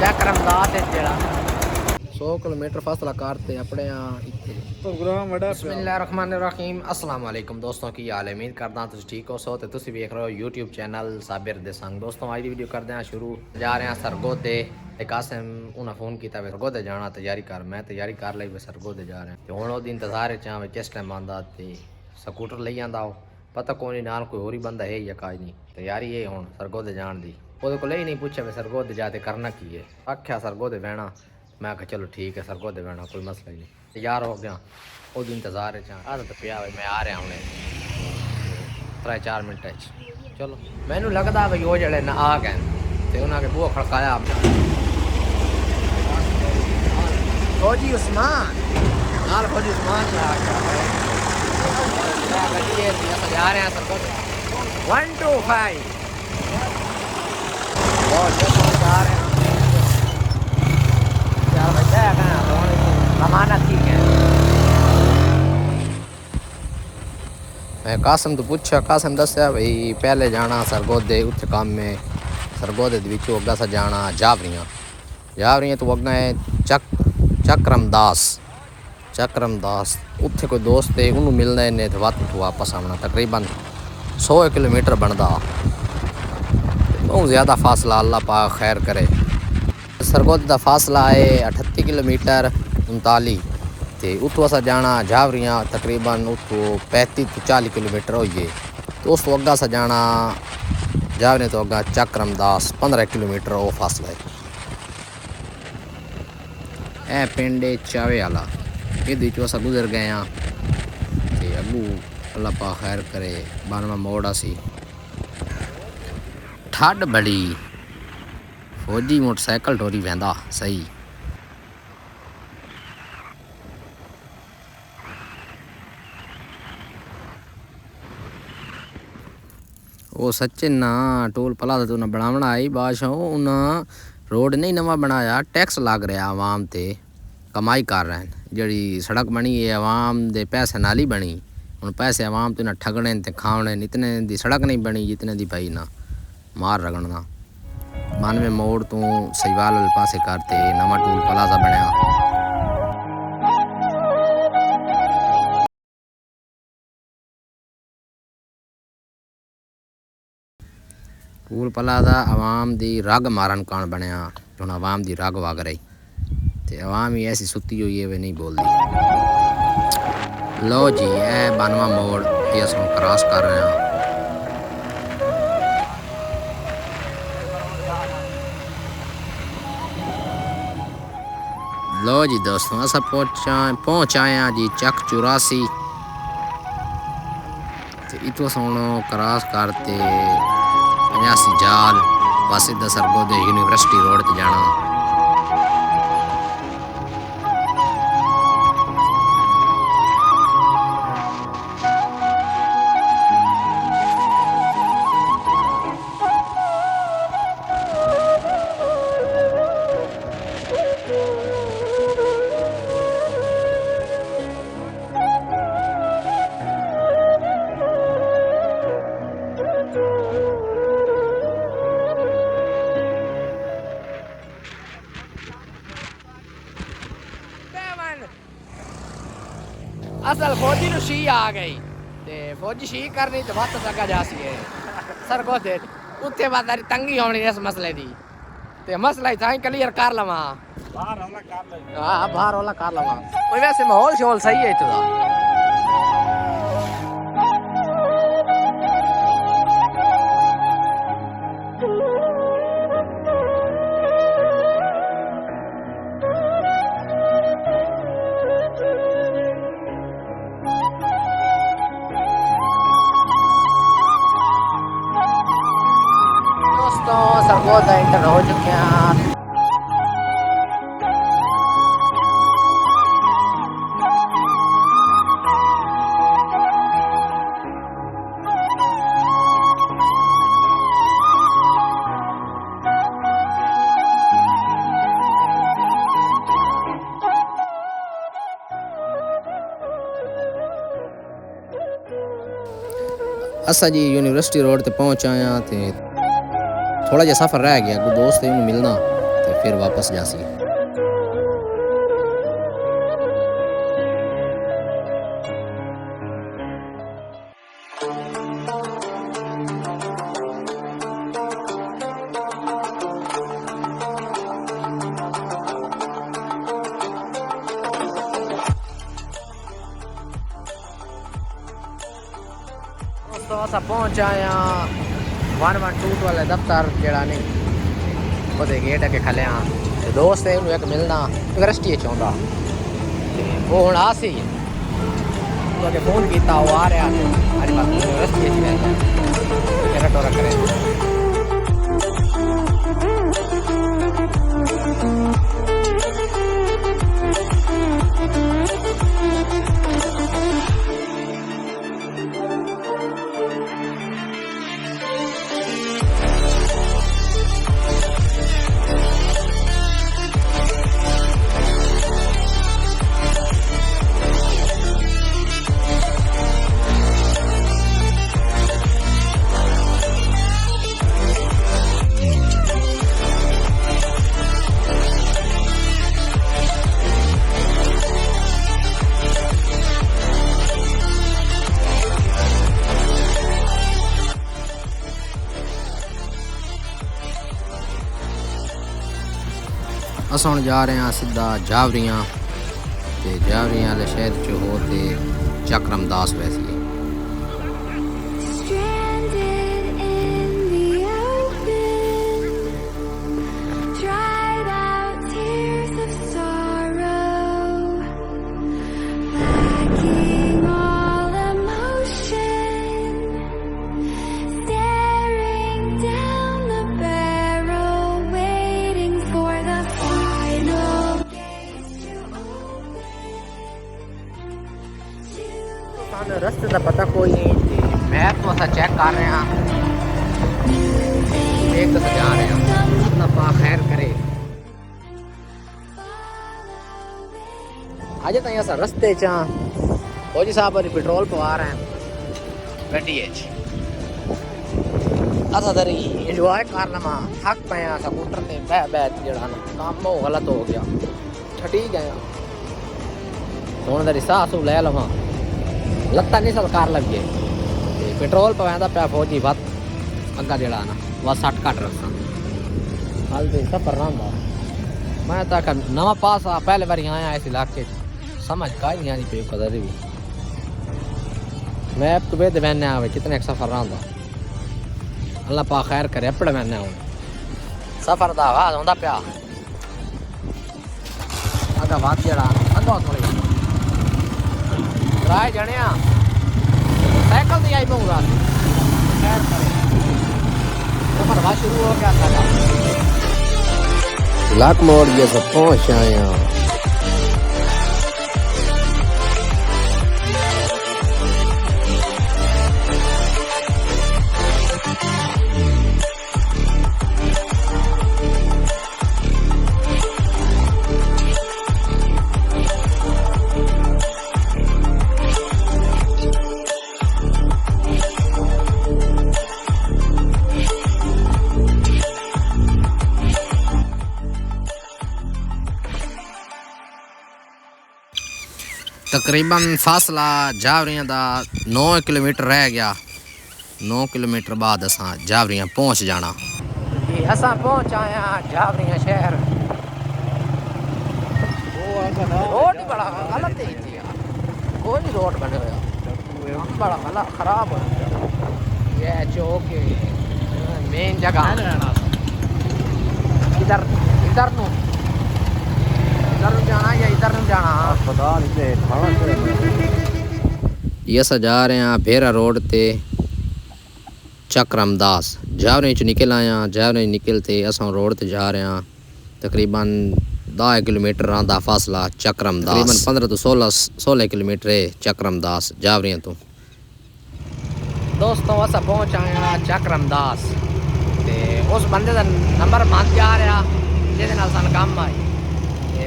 चक्रमदास है जेड़ा 100 किलोमीटर फासला करते अपने बिस्मिल्लाहिर्रहमानिर्रहीम अस्सलाम वालेकुम दोस्तों की हाल उम्मीद करदा तुम ठीक हो सो तो तुम वेख रहे हो यूट्यूब चैनल साबिर दे संग दोस्तों आज की वीडियो करते हैं शुरू जा रहे हैं सरगोदे कासिम उन्हें फोन किया सरगोदे जाना तैयारी कर मैं तैयारी कर ली सरगोदे जा रहे हैं तो हूँ वो इंतजार चा किस टाइम आंदा स्कूटर ले आंदा पता को नहीं नाल कोई होर ही बंदा है या काज नहीं तैयारी है हूँ सरगोदे जान दी वो को ही नहीं पूछा मैं सरगोदे जाते करना की है आख्या सरगोदे बहना मैं कहा चलो ठीक है सरगोदे बहना कोई मसला ही नहीं तैयार हो गया वो इंतजार है चाह तो पिया मैं आ रहा हूँ 3-4 मिनट चलो मैनू लगता भाई वो जड़े ना आ गए तो उन्होंने बूहा खड़काया फौजी उस्मान नाल फौजी उस्मान जा रहे हैं सरगोदे 125 जा रहे हैं यार बच्चा रवाना ठीक है मैं कासम तो पूछा कासम दस्या भाई पहले जाना सरगोदे उत्थे काम में सरगोदे अग्गा सा जाना जावरियां तो अग्गा है चक्रमदास उत्थे कोई दोस्त है उन्होंने मिलना है तो वापस आना तकरीबन 100 किलोमीटर बनता बहुत ज़्यादा फासला अल्लाह पाक खैर करे सरगोदे का फासला है 38 किलोमीटर 39 तो उतो असा जाना जावरियां तकरीबन उतो 35-40 किलोमीटर हो गए तो उस तो अग्गा सा जाना जावरियां तो अग्गा चक्रमदास 15 किलोमीटर वो फासला है ए पिंड चावे वाला ये असा गुजर गए हाँ तो अगू अल्लाह पाक खैर करे 12वां मोड़ सी ठंड बड़ी फौजी मोटरसाइकिल टोरी वहदा सही वो सच्चे ना टोल प्लाजा तो उन्हें बनावना आई बादशाह उन्हें रोड नहीं नवा बनाया टैक्स लग रहा आवाम ते कमाई कर रहे हैं जी सड़क बनी है आवाम दे पैसे नाल ही बनी हूँ पैसे आवाम तो इन्हें ठगने ते खावने इतने दी सड़क नहीं बनी जितने दी भाई ना मार रगड़ना 92 मोड़ तो सहीवाल वाले पासे करते नवा टोल प्लाजा बनया टोल प्लाजा आवाम दी रग मारन कान बनया हूँ आवाम दी रग वग रही तो आवाम ही ऐसी सुती हुई है वे नहीं बोलती लो जी ए 92वां मोड़ ये अस क्रॉस कर रहे हैं लो जी दोस्तों अस पहुँच आए हैं जी चक 84 तो इतो हूँ क्रॉस करते 85 जाल बस सीधा सरगोदे यूनिवर्सिटी रोड ते जाना असल फौजी नु शी आ गई ते फौजी शी करनी तो वापस अगा जा सी सरगोदे उत्थे बात तंगी होनी इस मसले दी ते मसला ही क्लियर कर लवा बाहर वाला कर लवा वैसे माहौल शोल सही है इतना सरगोदा इंटर हो चुके हैं असा जी यूनिवर्सिटी रोड ते पहुँच आया थे थोड़ा जहा सफ़र रह गया कोई दोस्त है उन्हें मिलना तो तो फिर वापस जासी। दोस्तों अस पहुंच आए 112 वाले दफ्तर जड़ा नहीं वो गेट अगे खले हाँ। तो दोस्त है एक मिलना यूनिवर्सिटी चाहता वो हूँ आ सी तो फोन किया वो आ रहा अरे बात यूनिवर्सिटी टोरा करे। अस हम जा रहे हैं सीधा जावरियाँ ते जावरियाँ वाले शहर च होते चक्रमदास वैसी है। रस्ते का पता कोई नहीं मैप तो असा चेक कर रहे हैं एक तो जा रहे हैं अल्लाह खैर करे। आज तक असा रस्ते चा फौजी साहब पेट्रोल पवा रहे हैं गड्डी असा दरी इंजॉय कर लवा थक पे स्कूटर से बह बह जड़ा काम वो गलत हो गया ठटी गया हूँ दरी साह सू लै लवा लत्ता नहीं सलकार लग गए पेट्रोल पवांदा पिया फौजी बत अग्गा जड़ा ना वह 60 घट रखा हाल तो सफर रहा मैं तक नवा पास आ पहले बार आया इस इलाके समझ का ही नहीं आनी पे कदर भी मैप तो बेद मैंने आवे कितने एक सफर रहा अल्लाह पा खैर करे अपने मैंने आवे सफर का आवाज होंदा पिया अग्गा बात जड़ा अग्गा थोड़ी राय जने साइकिल दी आई बहुरा खैर करे सफर बा शुरू हो गया था लाख मोड़ ये सब पहुंच आए हैं। तकरीबन फासला जावरियाँ का 9 किलोमीटर रह गया 9 किलोमीटर बाद असा जावरियाँ पहुँच जाना। असा पहुँच आया जावरियाँ शहर रोड ही बड़ा गलत है यार कोई नहीं रोड बने हुआ बड़ा गलत खराब हो ये चौक मेन जगह इधर इधर नू जाना या इधर नहीं जाना ये अस जा रहे हैं भेरा रोड ते चक्रमदास जावरे च निकल आया जावरे निकलते अस रोड ते जा रहे हैं तकरीबन 10 किलोमीटर का फासला चक्रमदास तकरीबन 15 तो 16 किलोमीटर है चक्रमदास जावरियाँ तो। दोस्तों अस पहुँच आए चक्रमदास ते उस बंदे का नंबर मान जा रहा जिहदे नाल सानू काम आई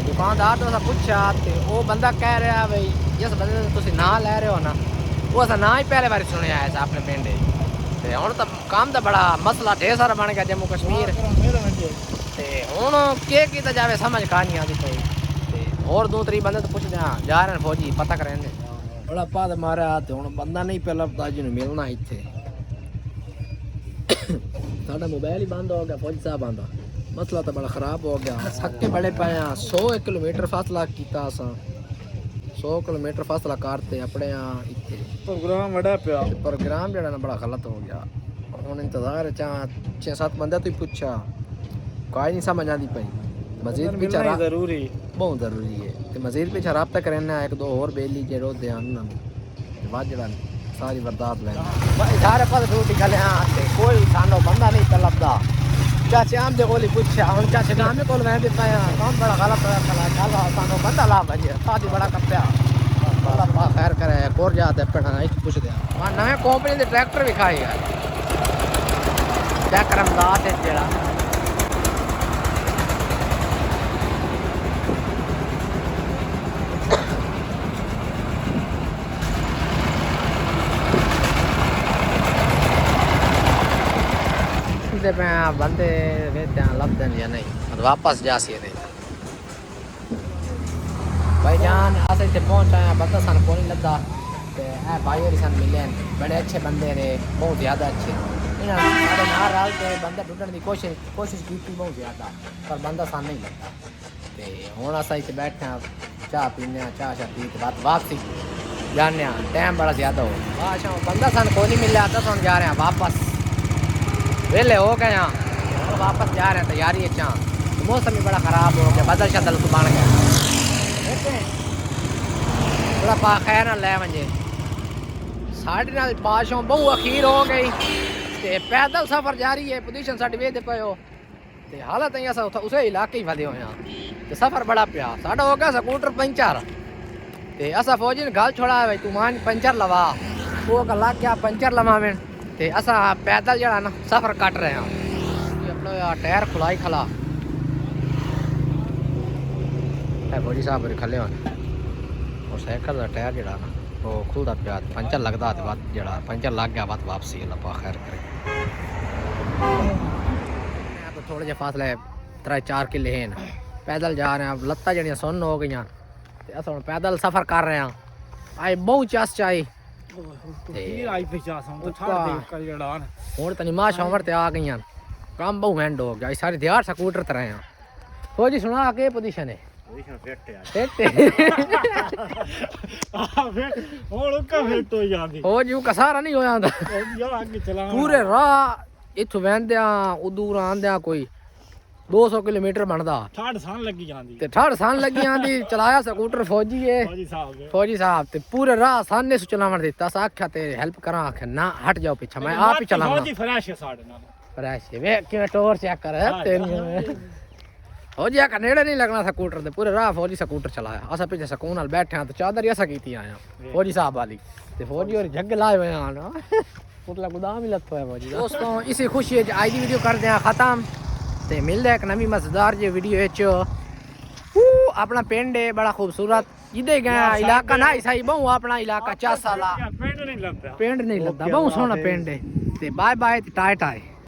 दुकानदार तो पूछा तो वो बंदा कह रहा भाई जिस बंदे तुम ना लै रहे हो ना वो अस ना ही पहले बार सुने आया अपने पिंड हूँ तो काम तो बड़ा मसला ढेर सारा बन गया जम्मू कश्मीर ते हुण के कीता जावे समझ का नहीं आती पई ते और दो त्री बंदे तो पुछदे हां जा रहे फौजी पता करेंदे बड़ा पाद मारा ते हुण बंदा नहीं पे लभदा जिन्हें मिलना इत्थे साडा मोबाइल ही बंद हो गया फौजी साहब आंदा मसला तो बड़ा खराब हो गया थके बड़े पे 100 किलोमीटर फासला कीता असां 100 किलोमीटर फासला करते अपने यहाँ इत्थे प्रोग्राम बड़ा पिया प्रोग्राम जड़ा ना बड़ा गलत हो गया हुण इंतजार चा 6-7 बंदे तो ही पूछा कोई नहीं समझ आती पई मजीद पीछे जरूरी बहुत जरूरी है ते मजीद पीछे रब्ता करना एक दो और बेली जे रो ध्यान ना बाद जड़ा सारी बर्दात लेना भाई सारे पास ड्यूटी गले हां ते कोई सानो बंदा नहीं तलबदा चाचे आम दे गोली पूछा हुन चाचे गांव में कोल मैं भी पाया कौन बड़ा गलत कला चला सानो बंदा ला बजे सादी बड़ा कप्या अल्लाह पा खैर करे कोर जाते पढ़ा इस पूछ दे हां नए कंपनी दे ट्रैक्टर भी खाए यार क्या करमदात है जेड़ा पे बंदे वेते लभदन या नहीं वापस जा सी रे भाई जान अस इतने पहुंच आए बंदा सन को नहीं लगा ते ए भाई और सन मिले बड़े अच्छे बंदे ने बहुत ज़्यादा अच्छे इन्होंने सारे नाल रल के बंदा ढूंढने की कोशिश की बहुत ज़्यादा पर बंदा सन नहीं लगा ते हुण अस इतने बैठे चाह पीने चाह पी के बाद वापसी जाने टाइम बड़ा ज़्यादा हो अच्छा बंदा सन को नहीं मिले तो हम जा रहे हैं वापस वेले हो गए यहाँ वापस जा रहे हैं तैयारी है चाह मौसम भी बड़ा ख़राब हो गया बदल शदल तो बन गया थोड़ा पा खैर ना ले वजे साढ़े नाल पाशों बहु अखीर हो गई ते पैदल सफ़र जारी है पोजीशन साडी वेदे पयो ते हालत अस उसे इलाके ही फदे हो ते सफ़र बड़ा पिया साडा हो गया स्कूटर पंचर ते असा फौजी ने गल छोड़ा भाई तू मान पंचर लवा वो लग गया पंचर लवावें ते असा पैदल जड़ा ना सफ़र कट रहे हैं अपना टायर खुलाई खला फौजी साहब खले हो और साइकिल का टायर जड़ा ना वो खुलता पिया पंचर लगता तो बात जड़ा पंचर लग गया बात वापसी अल्लाह खैर करे तो थोड़े जे फासले 3-4 किले हैं पैदल जा रहे हैं अब लत्ता जड़ियाँ सुन्न हो गई अस हम पैदल सफ़र कर रहे हैं आए बहुत चस चाहिए हूँ तो निमाश उमर ते आ गई काम बहु हैंड हो गया सारी दिहाड़ स्कूटर ते रहे हैं फौजी सुना के पोजीशन है फौजी का सारा नहीं होया पूरे राह इथों वहंदे उदूर आंदे कोई 200 किलोमीटर बनता ठाड़ सान लगी आंदी चलाया स्कूटर फौजी है फौजी साहब ते पूरे राह सामने से चलावन दिता सा आख्या ते हेल्प करा आख्या ना हट जाओ पीछे मैं आप ही चलाऊंगा फौजी फ्रेश है साडे नाल फ्रेश है वे कि टोर चेक कर तेरी फौजी आका नेड़े नहीं लगना स्कूटर दे पूरे राह फौजी स्कूटर चलाया असा पीछे सुकून नाल बैठे हां तो चादर ऐसा कीती आया फौजी साहब वाली ते फौजी और जग लाए हुए हैं ना मतलब गोदाम ही लत्तो है फौजी दोस्तों इसी खुशी है आज दी वीडियो कर दे खत्म ते मिलते एक नवी मजेदार जी वीडियो अपना पिंड है बड़ा खूबसूरत जिदे गया इलाका ना सही बहु अपना इलाका 4 साल पिंड नहीं लगता बहुत सोहना पिंड है बाय बाय टाटा है।